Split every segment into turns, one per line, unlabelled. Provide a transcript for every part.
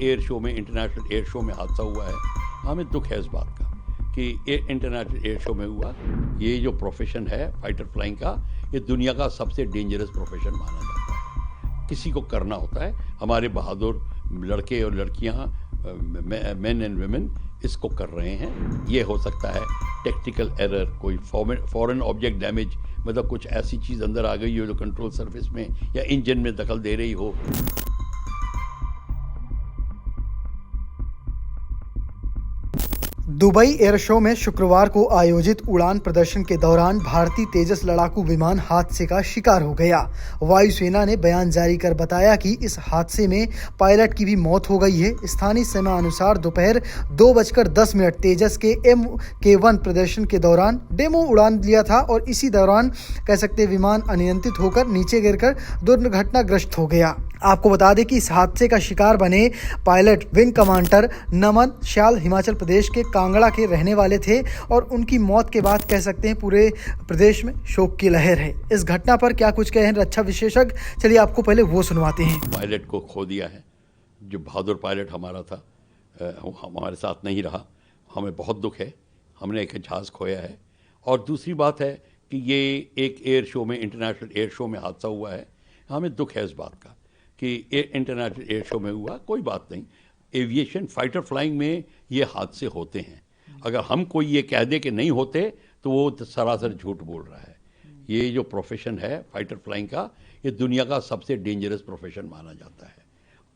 Air show में, international air show में हादसा हुआ है। हमें दुख है इस बात का कि इंटरनेशनल एयर शो में हुआ। ये जो प्रोफेशन है फाइटर फ्लाइंग का, ये दुनिया का सबसे डेंजरस प्रोफेशन माना जाता है। किसी को करना होता है। हमारे बहादुर लड़के और लड़कियां, मेन एंड वुमेन इसको कर रहे हैं। ये हो सकता है टेक्निकल एरर, कोई फॉरेन ऑब्जेक्ट डैमेज, मतलब कुछ ऐसी चीज़ अंदर आ गई हो जो कंट्रोल सरफेस में या इंजन में दखल दे रही हो।
दुबई एयर शो में शुक्रवार को आयोजित उड़ान प्रदर्शन के दौरान भारतीय तेजस लड़ाकू विमान हादसे का शिकार हो गया। वायुसेना ने बयान जारी कर बताया कि इस हादसे में पायलट की भी मौत हो गई है। स्थानीय समय अनुसार दोपहर 2:10 तेजस के MK1 प्रदर्शन के दौरान डेमो उड़ान लिया था और इसी दौरान कह सकते विमान अनियंत्रित होकर नीचे गिरकर दुर्घटनाग्रस्त हो गया। आपको बता दें कि इस हादसे का शिकार बने पायलट विंग कमांडर नमन श्याल हिमाचल प्रदेश के कांगड़ा के रहने वाले थे और उनकी मौत के बाद कह सकते हैं पूरे प्रदेश में शोक की लहर है। इस घटना पर क्या कुछ कहे हैं रक्षा विशेषज्ञ, चलिए आपको पहले वो सुनवाते हैं।
पायलट को खो दिया है, जो बहादुर पायलट हमारा था, हमारे साथ नहीं रहा। हमें बहुत दुख है, हमने एक जहाज़ खोया है। और दूसरी बात है कि ये एक एयर शो में, इंटरनेशनल एयर शो में हादसा हुआ है। हमें दुख है इस बात का कि इंटरनेशनल एयर शो में हुआ, कोई बात नहीं। एविएशन फाइटर फ्लाइंग में ये हादसे होते हैं। अगर हम कोई ये कह दे कि नहीं होते तो वो सरासर झूठ बोल रहा है। ये जो प्रोफेशन है फाइटर फ्लाइंग का, ये दुनिया का सबसे डेंजरस प्रोफेशन माना जाता है।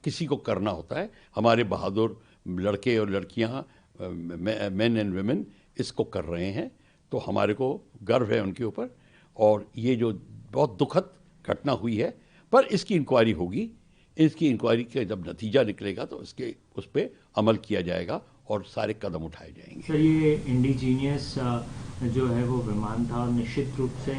किसी को करना होता है। हमारे बहादुर लड़के और लड़कियां, मेन एंड वुमेन इसको कर रहे हैं, तो हमारे को गर्व है उनके ऊपर। और ये जो बहुत दुखद घटना हुई है, पर इसकी इंक्वायरी होगी। इसकी इंक्वायरी का जब नतीजा निकलेगा तो उस पर अमल किया जाएगा और सारे कदम उठाए जाएंगे।
सर, ये इंडिजीनियस जो है वो विमान था और निश्चित रूप से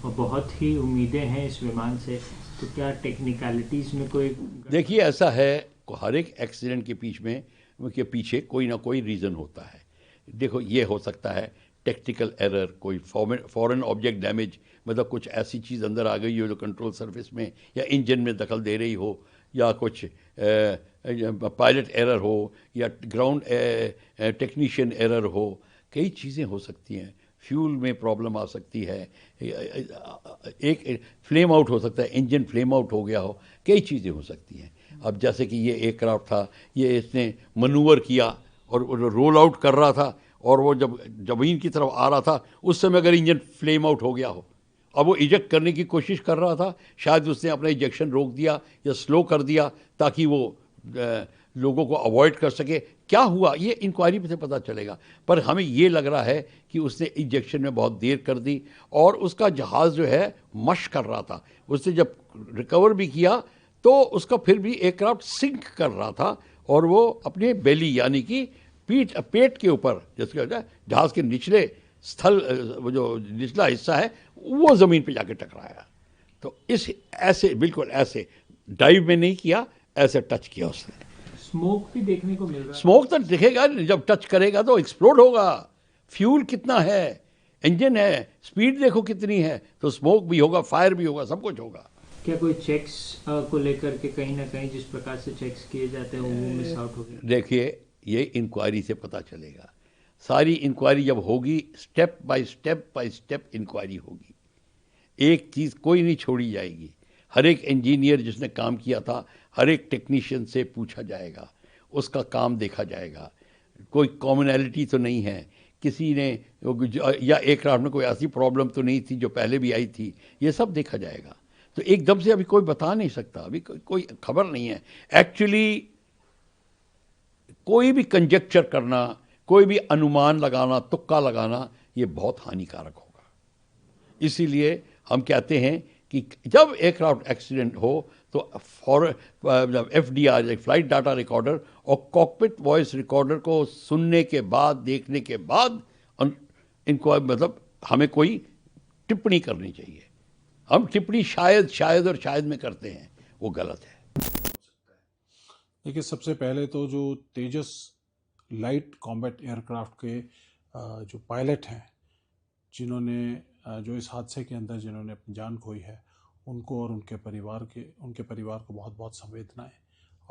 बहुत ही उम्मीदें हैं इस विमान से, तो क्या टेक्निकलिटीज़ में कोई?
देखिए, ऐसा है, हर एक एक्सीडेंट के पीछे कोई ना कोई रीज़न होता है। देखो, ये हो सकता है टेक्निकल एरर, कोई फॉरेन ऑब्जेक्ट डैमेज, मतलब कुछ ऐसी चीज़ अंदर आ गई हो जो कंट्रोल सरफेस में या इंजन में दखल दे रही हो, या कुछ पायलट एरर हो, या ग्राउंड टेक्नीशियन एरर हो। कई चीज़ें हो सकती हैं। फ्यूल में प्रॉब्लम आ सकती है, एक फ्लेम आउट हो सकता है, इंजन फ्लेम आउट हो गया हो, कई चीज़ें हो सकती हैं। अब जैसे कि ये एयरक्राफ्ट था, ये इसने मनूवर किया और रोल आउट कर रहा था, और वो जब ज़मीन की तरफ आ रहा था उस समय अगर इंजन फ्लेम आउट हो गया हो, अब वो इजेक्ट करने की कोशिश कर रहा था, शायद उसने अपना इजेक्शन रोक दिया या स्लो कर दिया ताकि वो लोगों को अवॉइड कर सके। क्या हुआ ये इंक्वायरी से पता चलेगा, पर हमें ये लग रहा है कि उसने इंजेक्शन में बहुत देर कर दी और उसका जहाज़ जो है मश कर रहा था। उसने जब रिकवर भी किया तो उसका फिर भी एयरक्राफ्ट सिंक कर रहा था, और वो अपने बेली यानी कि पेट के ऊपर, जिसके होता है जहाज़ के निचले स्थल, वो जो निचला हिस्सा है वो ज़मीन पे जाके टकराया। तो ऐसे बिल्कुल ऐसे डाइव में नहीं किया, ऐसे टच किया उसने।
स्मोक भी देखने को मिल रहा है।
स्मोक तो दिखेगा, जब टच करेगा तो एक्सप्लोड होगा। फ्यूल कितना है, इंजन है, स्पीड देखो कितनी है, तो स्मोक भी होगा, फायर भी होगा, सब कुछ होगा।
क्या कोई चेक्स को लेकर के कहीं ना कहीं जिस प्रकार से चेक्स किए जाते हैं वो मिस आउट हो गया?
देखिए, ये इंक्वायरी से पता चलेगा। सारी इंक्वायरी जब होगी, स्टेप बाय स्टेप इंक्वायरी होगी। एक चीज़ कोई नहीं छोड़ी जाएगी। हर एक इंजीनियर जिसने काम किया था, हर एक टेक्नीशियन से पूछा जाएगा, उसका काम देखा जाएगा। कोई कॉमनैलिटी तो नहीं है, किसी ने या एयरक्राफ्ट में कोई ऐसी प्रॉब्लम तो नहीं थी जो पहले भी आई थी, ये सब देखा जाएगा। तो एकदम से अभी कोई बता नहीं सकता, अभी कोई खबर नहीं है। एक्चुअली कोई भी कंजेक्चर करना, कोई भी अनुमान लगाना, तुक्का लगाना, ये बहुत हानिकारक होगा। इसीलिए हम कहते हैं कि जब एयरक्राफ्ट एक्सीडेंट हो तो FDR, फ्लाइट डाटा रिकॉर्डर, और कॉकपिट वॉइस रिकॉर्डर को सुनने के बाद, देखने के बाद इनको मतलब हमें कोई टिप्पणी करनी चाहिए। हम टिप्पणी शायद और शायद में करते हैं, वो गलत है।
देखिए, सबसे पहले तो जो तेजस लाइट कॉम्बैट एयरक्राफ्ट के जो पायलट हैं, जिन्होंने जो इस हादसे के अंदर जिन्होंने अपनी जान खोई है, उनको और उनके परिवार को बहुत बहुत संवेदनाएं।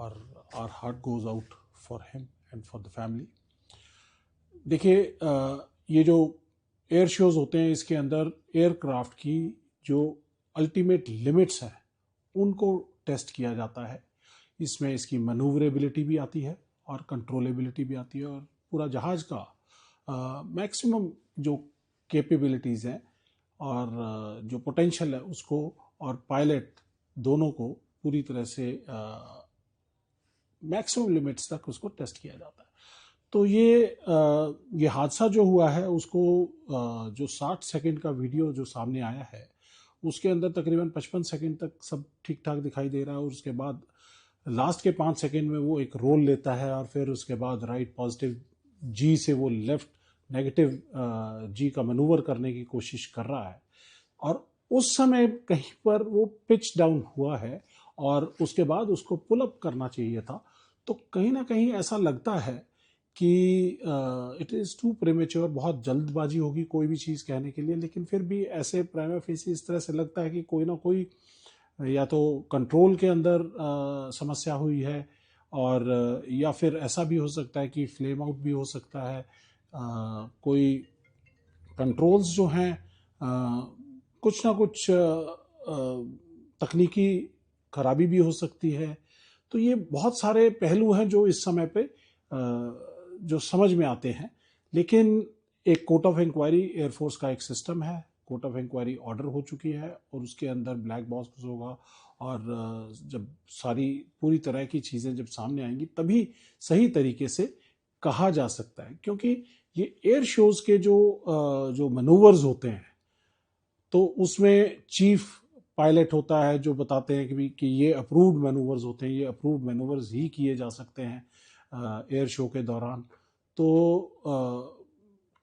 और our heart goes out for him and for the family. देखिए, ये जो एयर शोज़ होते हैं, इसके अंदर एयरक्राफ्ट की जो अल्टीमेट लिमिट्स हैं उनको टेस्ट किया जाता है। इसमें इसकी मनूवरेबिलिटी भी आती है और कंट्रोलेबिलिटी भी आती है, और पूरा जहाज़ का मैक्सिमम जो कैपेबिलिटीज़ हैं और जो पोटेंशियल है उसको और पायलट दोनों को पूरी तरह से मैक्सिमम लिमिट्स तक उसको टेस्ट किया जाता है। तो ये हादसा जो हुआ है उसको जो 60 सेकंड का वीडियो जो सामने आया है उसके अंदर तकरीबन 55 सेकंड तक सब ठीक ठाक दिखाई दे रहा है, और उसके बाद लास्ट के 5 सेकंड में वो एक रोल लेता है और फिर उसके बाद राइट पॉजिटिव जी से वो लेफ्ट नेगेटिव जी का मैनूवर करने की कोशिश कर रहा है, और उस समय कहीं पर वो पिच डाउन हुआ है और उसके बाद उसको पुल अप करना चाहिए था। तो कहीं ना कहीं ऐसा लगता है कि इट इज़ टू प्रीमेच्योर, बहुत जल्दबाजी होगी कोई भी चीज़ कहने के लिए, लेकिन फिर भी ऐसे प्राइमा फेसी इस तरह से लगता है कि कोई ना कोई या तो कंट्रोल के अंदर समस्या हुई है, और या फिर ऐसा भी हो सकता है कि फ्लेम आउट भी हो सकता है, कोई कंट्रोल्स जो हैं कुछ ना कुछ तकनीकी खराबी भी हो सकती है। तो ये बहुत सारे पहलू हैं जो इस समय पे जो समझ में आते हैं, लेकिन एक कोर्ट ऑफ इंक्वायरी एयरफोर्स का एक सिस्टम है, कोर्ट ऑफ इंक्वायरी ऑर्डर हो चुकी है और उसके अंदर ब्लैक बॉक्स होगा, और जब सारी पूरी तरह की चीज़ें जब सामने आएंगी तभी सही तरीके से कहा जा सकता है। क्योंकि ये एयर शोज़ के जो मैनूवर्स होते हैं तो उसमें चीफ पायलट होता है जो बताते हैं कि ये अप्रूव्ड मैनूवर्स होते हैं, ये अप्रूव्ड मैनूवर्स ही किए जा सकते हैं एयर शो के दौरान। तो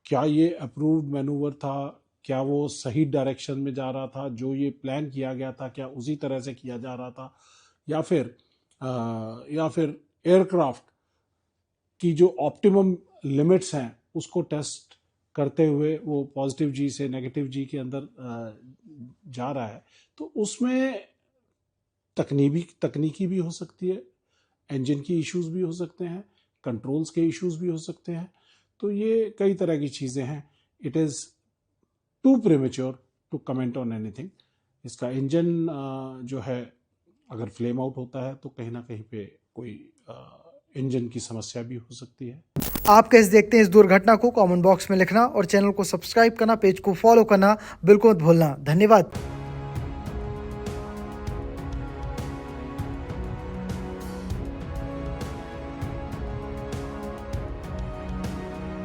क्या ये अप्रूव्ड मैनूवर था, क्या वो सही डायरेक्शन में जा रहा था, जो ये प्लान किया गया था क्या उसी तरह से किया जा रहा था, या फिर एयरक्राफ्ट की जो ऑप्टिमम लिमिट्स हैं उसको टेस्ट करते हुए वो पॉजिटिव जी से नेगेटिव जी के अंदर जा रहा है। तो उसमें तकनीकी भी हो सकती है, इंजन की इश्यूज भी हो सकते हैं, कंट्रोल्स के इश्यूज भी हो सकते हैं। तो ये कई तरह की चीज़ें हैं। It is too premature to comment on anything. इसका इंजन जो है अगर फ्लेम आउट होता है तो कहीं ना कहीं पे कोई इंजन की समस्या भी हो सकती है।
आप कैसे देखते हैं इस दुर्घटना को? कमेंट बॉक्स में लिखना और चैनल को सब्सक्राइब करना, पेज को फॉलो करना बिल्कुल मत भूलना। धन्यवाद।